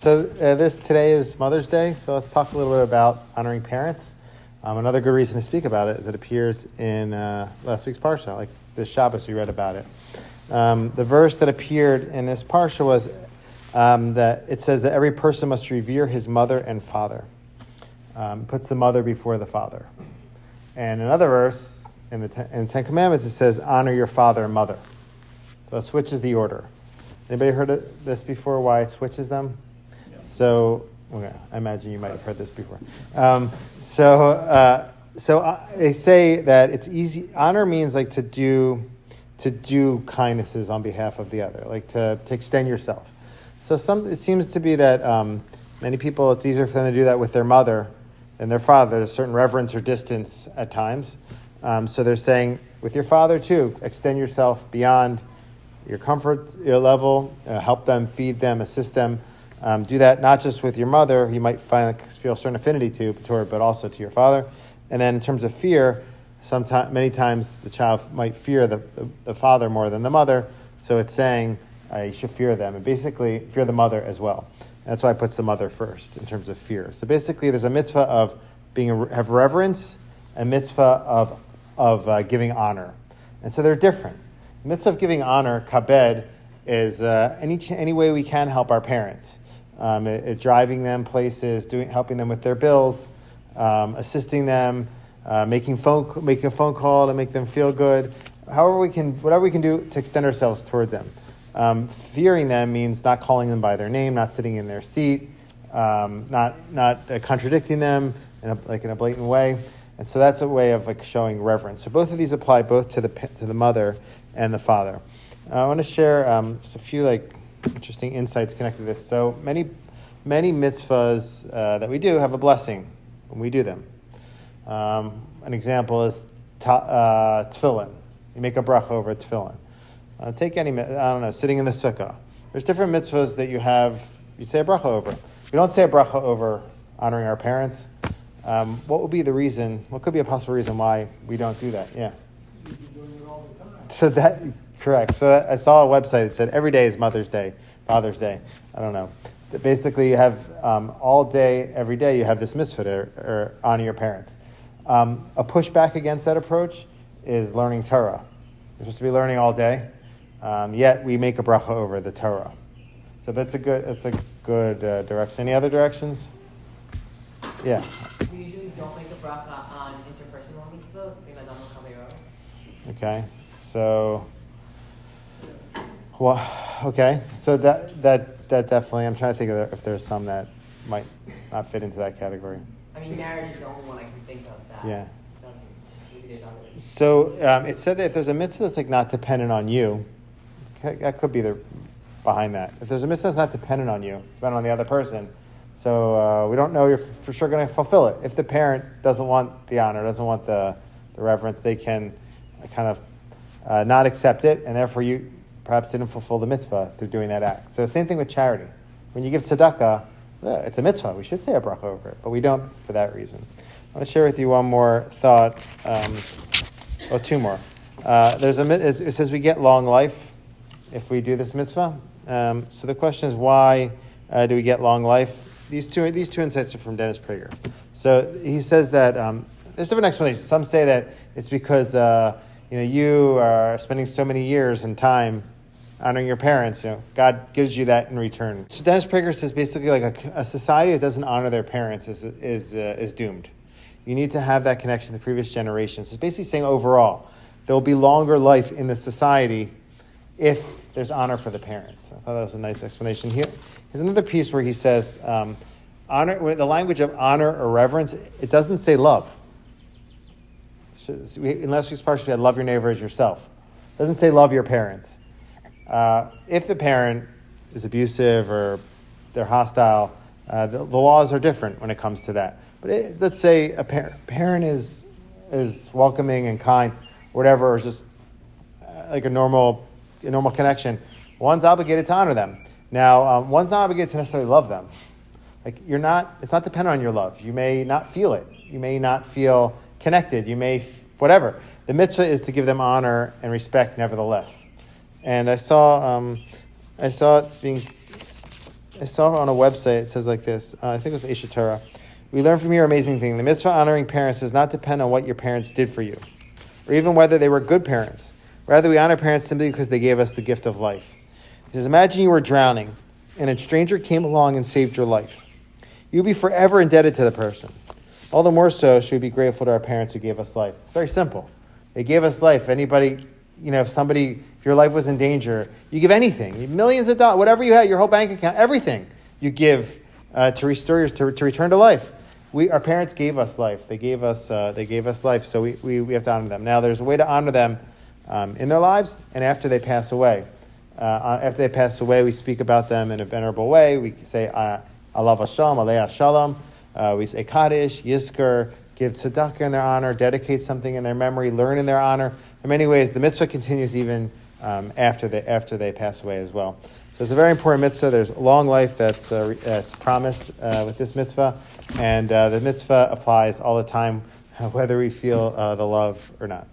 So today is Mother's Day, so let's talk a little bit about honoring parents. Another good reason to speak about it is it appears in last week's parsha, like this Shabbos we read about it. The verse that appeared in this parsha was that it says that every person must revere his mother and father. Puts the mother before the father. And another verse in the Ten Commandments, it says, honor your father and mother. So it switches the order. Anybody heard of this before, why it switches them? So, okay, I imagine you might have heard this before. So they say that it's easy. Honor means like to do kindnesses on behalf of the other, like to extend yourself. So it seems to be that many people, it's easier for them to do that with their mother than their father. There's a certain reverence or distance at times. So they're saying with your father too, extend yourself beyond your comfort, your level, help them, feed them, assist them. Do that not just with your mother, you might feel a certain affinity to her, but also to your father. And then in terms of fear, many times the child might fear the father more than the mother. So it's saying you should fear them, and basically fear the mother as well. That's why it puts the mother first in terms of fear. So basically, there's a mitzvah of have reverence, a mitzvah of giving honor, and so they're different. The mitzvah of giving honor, kabed, is any way we can help our parents. Driving them places, helping them with their bills, assisting them, making a phone call to make them feel good. Whatever we can do to extend ourselves toward them. Fearing them means not calling them by their name, not sitting in their seat, not contradicting them in a blatant way. And so that's a way of showing reverence. So both of these apply both to the mother and the father. I want to share just a few interesting insights connected to this. So many mitzvahs that we do have a blessing when we do them. An example is tefillin. You make a bracha over a tefillin. Take sitting in the sukkah. There's different mitzvahs that you say a bracha over. We don't say a bracha over honoring our parents. What would be the reason? What could be a possible reason why we don't do that? Yeah. You're doing it all the time. So correct. So I saw a website that said every day is Mother's Day, Father's Day. I don't know. But basically, you have all day, every day, you have this mitzvah to honor your parents. A pushback against that approach is learning Torah. You're supposed to be learning all day, yet we make a bracha over the Torah. So that's a good direction. Any other directions? Yeah. We usually don't make a bracha on interpersonal mitzvah. Okay. So. Well, okay. So that definitely, I'm trying to think of if there's some that might not fit into that category. I mean, marriage is the only one I can think of that. Yeah. So it said that if there's a mitzvah that's not dependent on you, that could be behind that. If there's a mitzvah that's not dependent on you, it's dependent on the other person, so we don't know you're for sure going to fulfill it. If the parent doesn't want the honor, doesn't want the reverence, they can kind of not accept it, and therefore you perhaps didn't fulfill the mitzvah through doing that act. So same thing with charity. When you give tzedakah, it's a mitzvah. We should say a bracha over it, but we don't for that reason. I want to share with you one more thought. Two more. It says we get long life if we do this mitzvah. So the question is, why do we get long life? These two insights are from Dennis Prager. So he says that there's different explanations. Some say that it's because you are spending so many years and time honoring your parents. God gives you that in return. So Dennis Prager says basically a society that doesn't honor their parents is doomed. You need to have that connection to the previous generations. So it's basically saying overall, there will be longer life in the society if there's honor for the parents. I thought that was a nice explanation. Here's another piece where he says, honor. The language of honor or reverence, it doesn't say love. In last week's parsha, we had love your neighbor as yourself. It doesn't say love your parents. If the parent is abusive or they're hostile, the laws are different when it comes to that. But let's say a parent is welcoming and kind, whatever, or just like a normal connection. One's obligated to honor them. Now, one's not obligated to necessarily love them. It's not dependent on your love. You may not feel it. You may not feel connected. You may, whatever. The mitzvah is to give them honor and respect nevertheless. And I saw it being I saw on a website, it says like this, I think it was Eshet Torah. We learn from your amazing thing. The mitzvah honoring parents does not depend on what your parents did for you, or even whether they were good parents. Rather, we honor parents simply because they gave us the gift of life. He says, imagine you were drowning, and a stranger came along and saved your life. You'd be forever indebted to the person. All the more so should we be grateful to our parents who gave us life. It's very simple. They gave us life. Anybody, if your life was in danger, you give anything, millions of dollars, whatever you had, your whole bank account, everything you give to restore yours, to return to life. Our parents gave us life. They gave us life, so we have to honor them. Now, there's a way to honor them in their lives and after they pass away. After they pass away, we speak about them in a venerable way. We say, Alav Hashem, Alei Shalom. We say Kaddish, Yizkor, give tzedakah in their honor, dedicate something in their memory, learn in their honor. In many ways, the mitzvah continues even after they pass away as well. So it's a very important mitzvah. There's a long life that's promised with this mitzvah, and the mitzvah applies all the time, whether we feel the love or not.